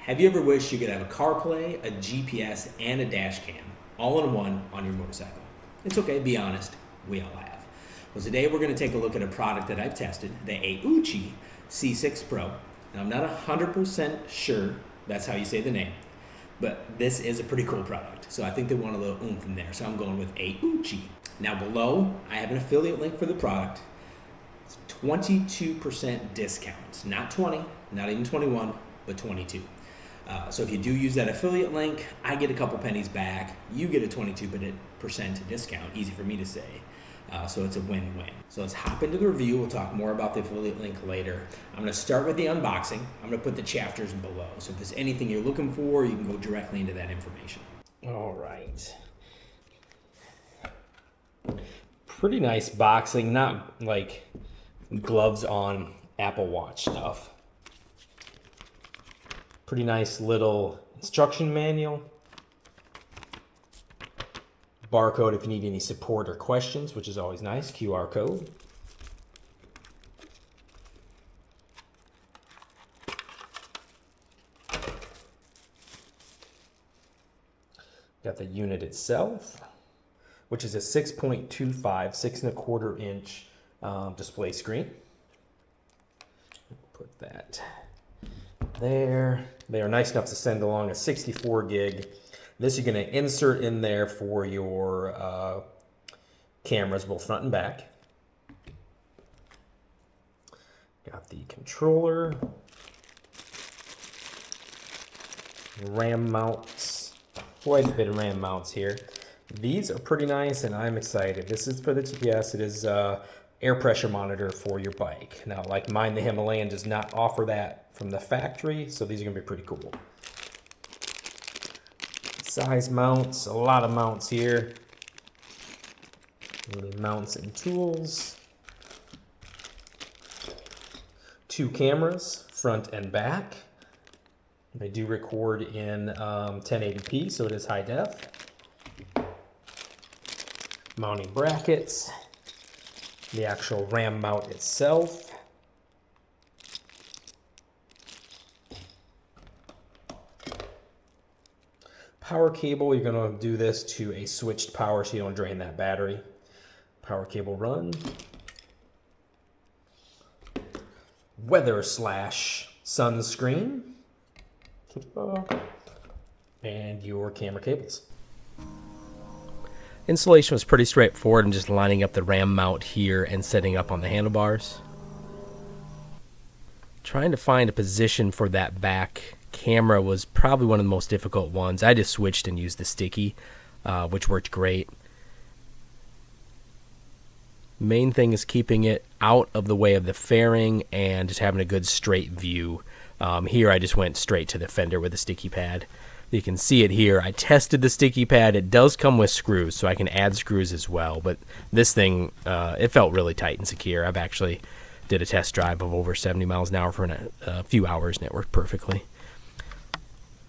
Have you ever wished you could have a CarPlay, a GPS, and a Dashcam all in one on your motorcycle? It's okay, be honest, we all have. Well, today we're going to take a look at a product that I've tested, the Aoocci C6 Pro. And I'm not 100% sure that's how you say the name, but this is a pretty cool product. So I think they want a little oomph in there, so I'm going with Aoocci. Now below, I have an affiliate link for the product. It's 22% discount, not 20, not even 21, but 22. So if you do use that affiliate link, I get a couple pennies back. You get a 22% discount. Easy for me to say. So it's a win-win. So let's hop into the review. We'll talk more about the affiliate link later. I'm going to start with the unboxing. I'm going to put the chapters below. So if there's anything you're looking for, you can go directly into that information. All right. Pretty nice boxing, not like gloves on Apple Watch stuff. Pretty nice little instruction manual. Barcode if you need any support or questions, which is always nice. QR code. Got the unit itself, which is a 6.25, 6.25 inch display screen. Put that there. They are nice enough to send along a 64 gig. This you're going to insert in there for your cameras, both front and back. Got the controller, RAM mounts, quite a bit of RAM mounts here. These are pretty nice and I'm excited. This is for the GPS. It is air pressure monitor for your bike. Now, like mine, the Himalayan does not offer that from the factory, so these are going to be pretty cool. Size mounts, a lot of mounts here. Mounts and tools. 2 cameras, front and back. They do record in 1080p, so it is high def. Mounting brackets. The actual RAM mount itself. Power cable, you're going to do this to a switched power so you don't drain that battery. Power cable run. Weather / sunscreen. And your camera cables. Installation was pretty straightforward. I'm just lining up the RAM mount here and setting up on the handlebars. Trying to find a position for that back camera was probably one of the most difficult ones. I just switched and used the sticky, which worked great. Main thing is keeping it out of the way of the fairing and just having a good straight view. Here I just went straight to the fender with the sticky pad. You can see it here. I tested the sticky pad. It does come with screws, so I can add screws as well. But this thing, it felt really tight and secure. I've actually did a test drive of over 70 miles an hour for a few hours, and it worked perfectly.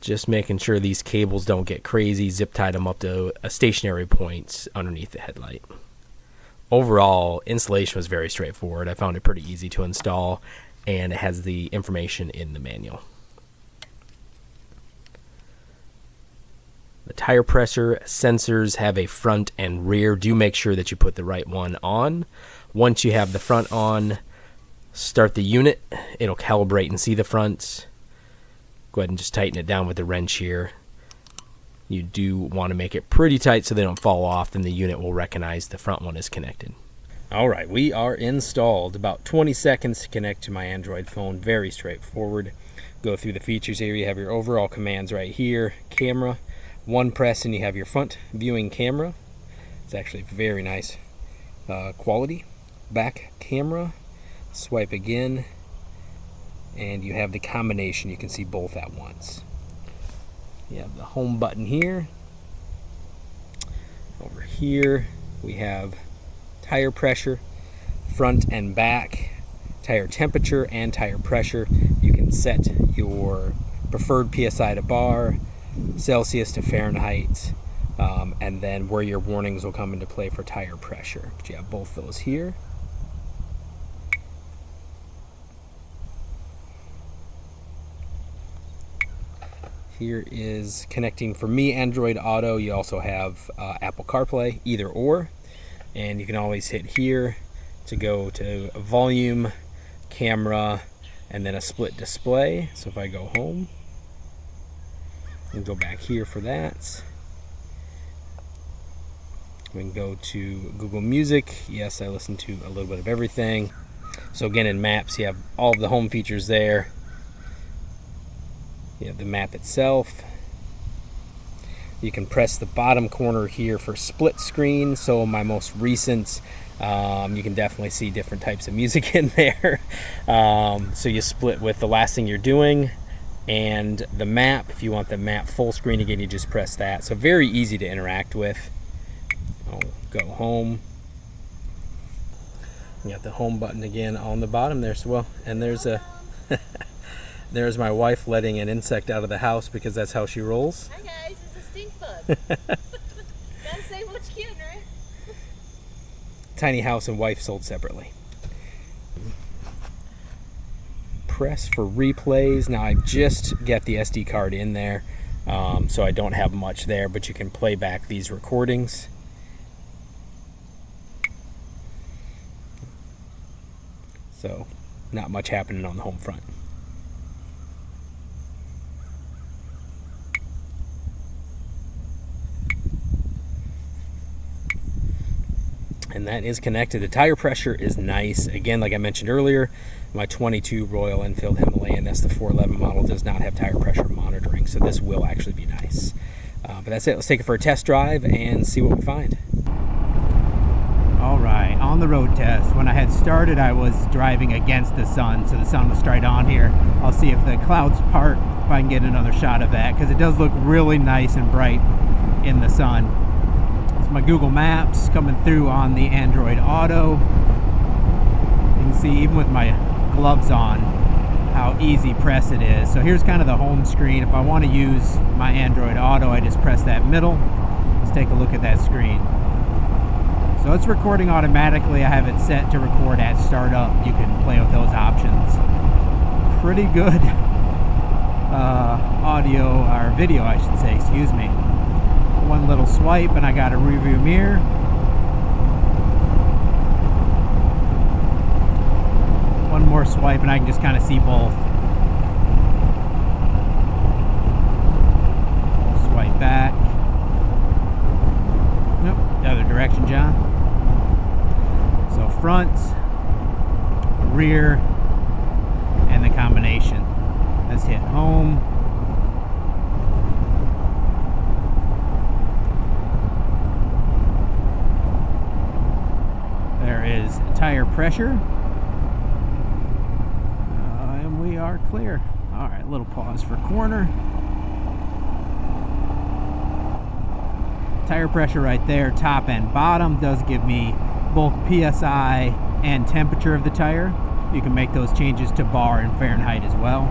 Just making sure these cables don't get crazy. Zip tied them up to a stationary point underneath the headlight. Overall, installation was very straightforward. I found it pretty easy to install, and it has the information in the manual. The tire pressure sensors have a front and rear. Do make sure that you put the right one on. Once you have the front on, start the unit. It'll calibrate and see the front. Go ahead and just tighten it down with the wrench here. You do want to make it pretty tight so they don't fall off, then the unit will recognize the front one is connected. All right, we are installed. About 20 seconds to connect to my Android phone. Very straightforward. Go through the features here. You have your overall commands right here. Camera. One press and you have your front viewing camera. It's actually very nice quality. Back camera. Swipe again. And you have the combination. You can see both at once. You have the home button here. Over here we have tire pressure, front and back, tire temperature and tire pressure. You can set your preferred PSI to bar, Celsius to Fahrenheit, and then where your warnings will come into play for tire pressure. But you have both those here. here is connecting for me Android Auto. You also have Apple CarPlay, either or, and you can always hit here to go to volume, camera, and then a split display. So if I go home and go back here for that, we can go to Google Music. Yes, I listen to a little bit of everything. So again, in Maps, you have all of the home features there. You have the map itself. You can press the bottom corner here for split screen. So my most recent, you can definitely see different types of music in there. So you split with the last thing you're doing and the map. If you want the map full screen, again, you just press that. So very easy to interact with. I'll go home. You got the home button again on the bottom there as well. And there's a there's my wife letting an insect out of the house because that's how she rolls. Hi guys, it's a stink bug. Gotta say what's cute, right? Tiny house and wife sold separately. Press for replays. Now I just get the SD card in there, so I don't have much there, but you can play back these recordings. So not much happening on the home front. And that is connected. The tire pressure is nice. Again, like I mentioned earlier, my 22 Royal Enfield Himalayan, that's the 411 model, does not have tire pressure monitoring, so this will actually be nice. But that's it. Let's take it for a test drive and see what we find. All right, on the road test. When I had started, I was driving against the sun, so the sun was straight on here. I'll see if the clouds part, if I can get another shot of that, because it does look really nice and bright in the sun. My Google Maps coming through on the Android Auto. You can see even with my gloves on how easy press it is. So here's kind of the home screen. If I want to use my Android Auto, I just press that middle. Let's take a look at that screen. So it's recording automatically. I have it set to record at startup. You can play with those options. Pretty good audio, or video I should say, excuse me. One little swipe and I got a rearview mirror. One more swipe and I can just kind of see both. Swipe back. Nope, the other direction, John. So front, rear, and the combination. Let's hit home. Is tire pressure, and we are clear. All right, little pause for corner. Tire pressure right there, top and bottom, does give me both PSI and temperature of the tire. You can make those changes to bar and Fahrenheit as well.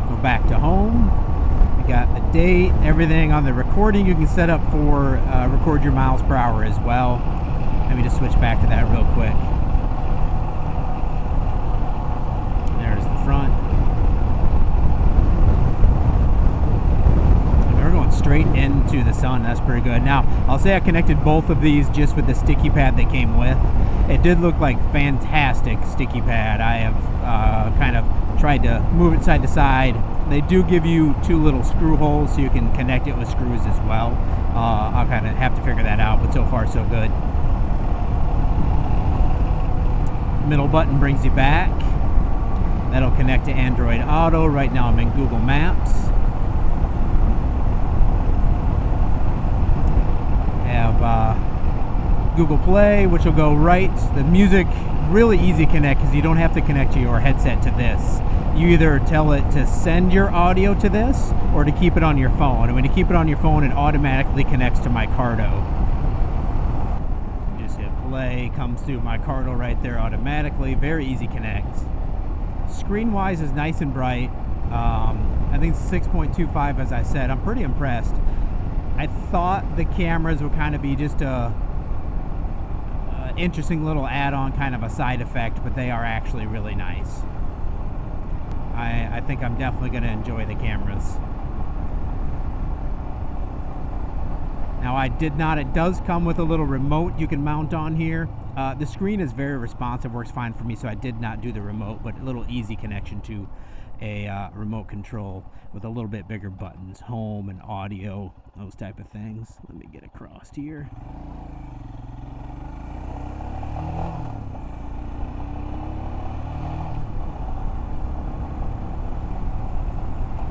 Go back to home. Got the date, everything on the recording. You can set up for record your miles per hour as well. Let me just switch back to that real quick. There's the front. And we're going straight into the sun. That's pretty good. Now, I'll say I connected both of these just with the sticky pad they came with. It did look like fantastic sticky pad. I have kind of tried to move it side to side. They do give you two little screw holes so you can connect it with screws as well. I'll kind of have to figure that out, but so far so good. Middle button brings you back. That'll connect to Android Auto. Right now I'm in Google Maps. Have Google Play, which will go right. The music, really easy to connect because you don't have to connect your headset to this. You either tell it to send your audio to this or to keep it on your phone. And when you keep it on your phone, it automatically connects to my Cardo. You just hit play, comes through my Cardo right there automatically. Very easy connect. Screen-wise is nice and bright. I think it's 6.25 as I said. I'm pretty impressed. I thought the cameras would kind of be just a interesting little add-on, kind of a side effect, but they are actually really nice. I think I'm definitely going to enjoy the cameras. Now it does come with a little remote you can mount on here. The screen is very responsive, works fine for me, so I did not do the remote, but a little easy connection to a remote control with a little bit bigger buttons, home and audio, those type of things. Let me get across here.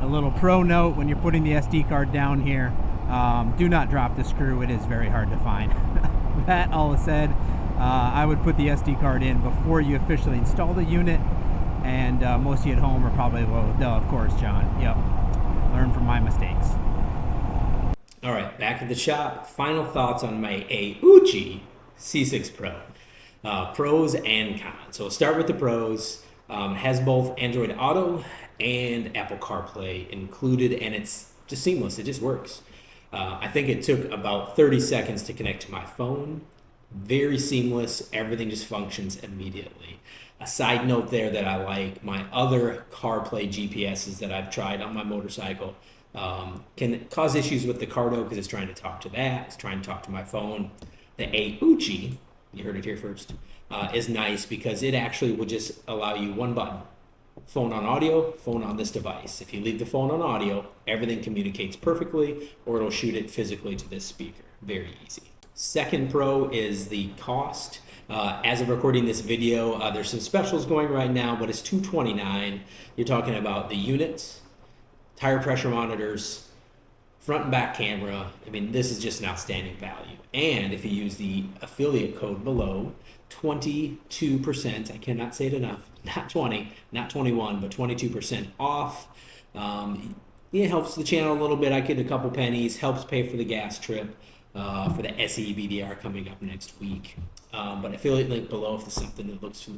A little pro note when you're putting the SD card down here, do not drop the screw. It is very hard to find. That all said, I would put the SD card in before you officially install the unit, and most of you at home are probably, well, duh, of course, John. Yep, learn from my mistakes. All right, back at the shop. Final thoughts on my Aoocci C6 Pro. Pros and cons. So we'll start with the pros. Has both Android Auto and Apple CarPlay included, and it's just seamless. It just works. I think it took about 30 seconds to connect to my phone. Very seamless. Everything just functions immediately. A side note there that I like, my other CarPlay GPSs that I've tried on my motorcycle can cause issues with the Cardo because it's trying to talk to that. It's trying to talk to my phone. The Aoocci, you heard it here first, is nice because it actually will just allow you one button. Phone on audio, phone on this device. If you leave the phone on audio, everything communicates perfectly, or it'll shoot it physically to this speaker. Very easy. Second pro is the cost. As of recording this video, there's some specials going right now, but it's $229. You're talking about the units, tire pressure monitors, front and back camera. I mean, this is just an outstanding value. And if you use the affiliate code below, 22%, I cannot say it enough, not 20, not 21, but 22% off. It helps the channel a little bit. I get a couple pennies, helps pay for the gas trip for the SE BDR coming up next week. But affiliate link below if there's something that looks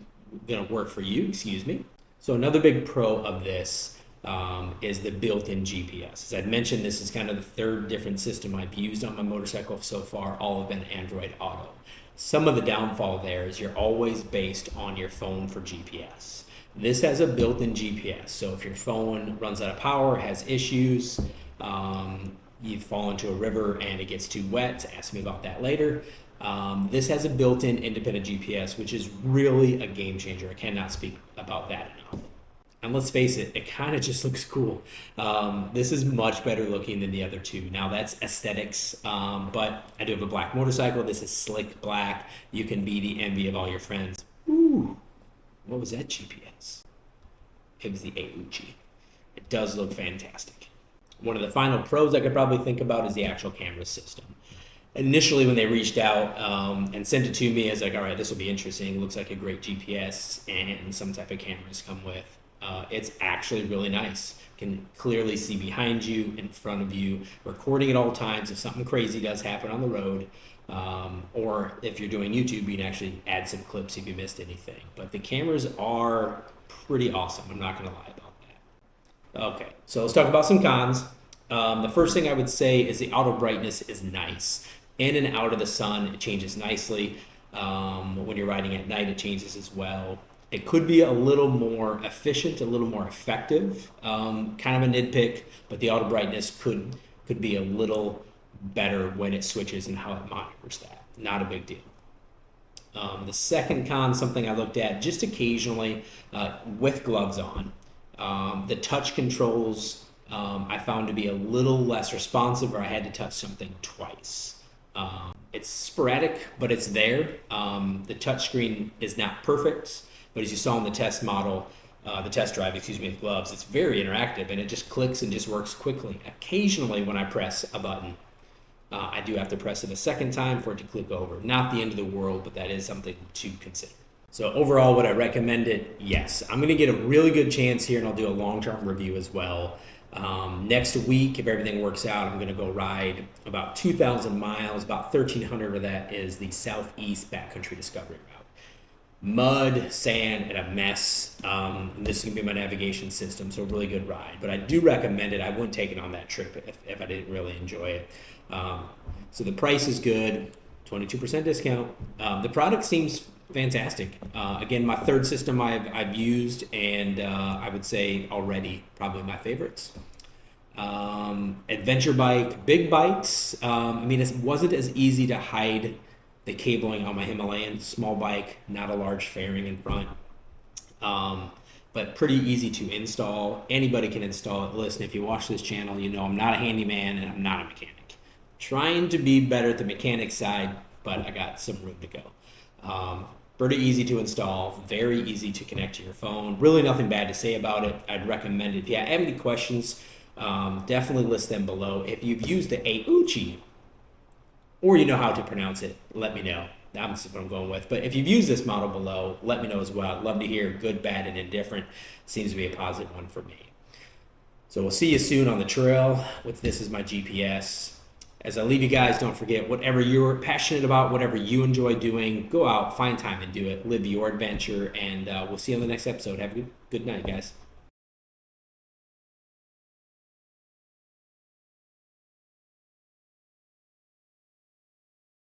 going to work for you, excuse me. So another big pro of this is the built-in GPS. As I'd mentioned, this is kind of the third different system I've used on my motorcycle so far. All have been Android Auto. Some of the downfall there is you're always based on your phone for GPS. This has a built-in GPS, so if your phone runs out of power, has issues, you fall into a river and it gets too wet, ask me about that later. This has a built-in independent GPS, which is really a game changer. I cannot speak about that enough. And let's face it, it kind of just looks cool. This is much better looking than the other two. Now that's aesthetics, but I do have a black motorcycle. This is slick black. You can be the envy of all your friends. Ooh, what was that GPS? It was the Aoocci. It does look fantastic. One of the final pros I could probably think about is the actual camera system. Initially, when they reached out and sent it to me, I was like, all right, this will be interesting. It looks like a great GPS and some type of cameras come with. It's actually really nice. Can clearly see behind you, in front of you, recording at all times if something crazy does happen on the road. Or if you're doing YouTube, you can actually add some clips if you missed anything. But the cameras are pretty awesome. I'm not going to lie about that. Okay, so let's talk about some cons. The first thing I would say is the auto brightness is nice. In and out of the sun, it changes nicely. When you're riding at night, it changes as well. It could be a little more efficient, a little more effective. Kind of a nitpick, but the auto brightness could be a little better when it switches and how it monitors that. Not a big deal. The second con, something I looked at just occasionally with gloves on. The touch controls I found to be a little less responsive, or I had to touch something twice. It's sporadic, but it's there. The touchscreen is not perfect. But as you saw in the test drive, with gloves, it's very interactive and it just clicks and just works quickly. Occasionally when I press a button, I do have to press it a second time for it to click over. Not the end of the world, but that is something to consider. So overall, would I recommend it? Yes. I'm going to get a really good chance here and I'll do a long-term review as well. Next week, if everything works out, I'm going to go ride about 2,000 miles. About 1,300 of that is the southeast backcountry discovery route. Mud, sand, and a mess. This is going to be my navigation system, so a really good ride. But I do recommend it. I wouldn't take it on that trip if I didn't really enjoy it. So the price is good, 22% discount. The product seems fantastic. Again, my third system I've used, and I would say already probably my favorites. Adventure bike, big bikes. I mean, it wasn't as easy to hide the cabling on my Himalayan. Small bike, not a large fairing in front. But pretty easy to install. Anybody can install it. Listen, if you watch this channel, you know I'm not a handyman and I'm not a mechanic. Trying to be better at the mechanic side, but I got some room to go. Pretty easy to install, very easy to connect to your phone. Really nothing bad to say about it. I'd recommend it. If you have any questions, definitely list them below. If you've used the Aoocci, or you know how to pronounce it, let me know. That's what I'm going with. But if you've used this model below, let me know as well. I'd love to hear good, bad, and indifferent. Seems to be a positive one for me. So we'll see you soon on the trail with This Is My GPS. As I leave you guys, don't forget, whatever you're passionate about, whatever you enjoy doing, go out, find time and do it. Live your adventure, and we'll see you on the next episode. Have a good night, guys.